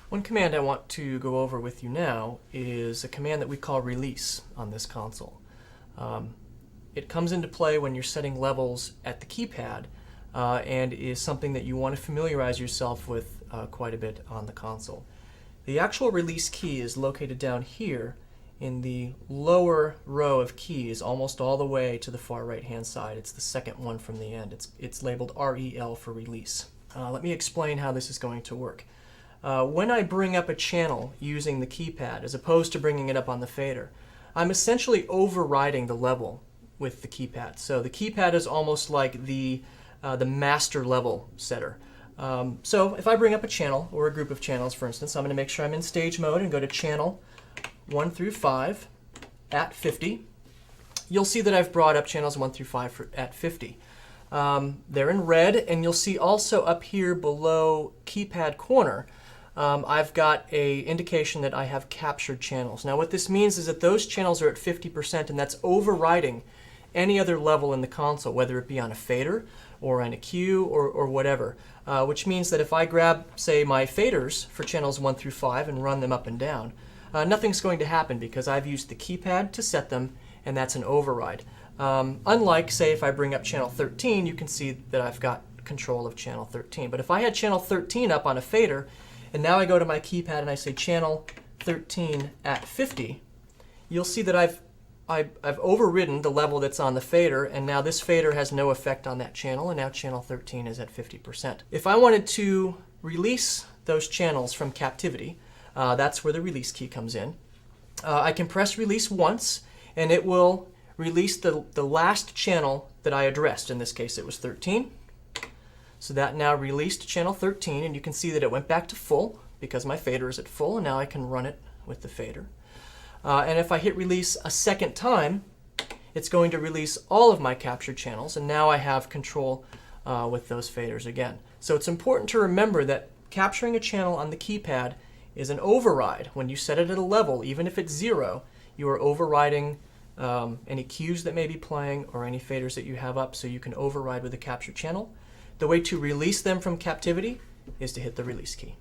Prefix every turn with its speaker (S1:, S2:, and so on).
S1: One command I want to go over with you now is a command that we call release on this console. It comes into play when you're setting levels at the keypad and is something that you want to familiarize yourself with quite a bit on the console. The actual release key is located down here in the lower row of keys, almost all the way to the far right hand side. It's the second one from the end. It's labeled REL for release. Let me explain how this is going to work. When I bring up a channel using the keypad, as opposed to bringing it up on the fader, I'm essentially overriding the level with the keypad. So the keypad is almost like the master level setter. So if I bring up a channel, or a group of channels for instance, I'm going to make sure I'm in stage mode and go to channel 1 through 5 at 50. You'll see that I've brought up channels 1 through 5 at 50. They're in red, and you'll see also up here below keypad corner, I've got a indication that I have captured channels. Now what this means is that those channels are at 50%, and that's overriding any other level in the console, whether it be on a fader or on a cue or whatever, which means that if I grab, say, my faders for channels 1 through 5 and run them up and down, nothing's going to happen because I've used the keypad to set them, and that's an override. Unlike, say, if I bring up channel 13, you can see that I've got control of channel 13. But if I had channel 13 up on a fader, and now I go to my keypad and I say channel 13 at 50, you'll see that I've overridden the level that's on the fader, and now this fader has no effect on that channel, and now channel 13 is at 50%. If I wanted to release those channels from captivity, that's where the release key comes in. I can press release once, and it will release the last channel that I addressed. In this case, it was 13. So that now released channel 13, and you can see that it went back to full because my fader is at full, and now I can run it with the fader. And if I hit release a second time, it's going to release all of my captured channels, and now I have control with those faders again. So it's important to remember that capturing a channel on the keypad is an override. When you set it at a level, even if it's 0, you are overriding any cues that may be playing or any faders that you have up, so you can override with a captured channel. The way to release them from captivity is to hit the release key.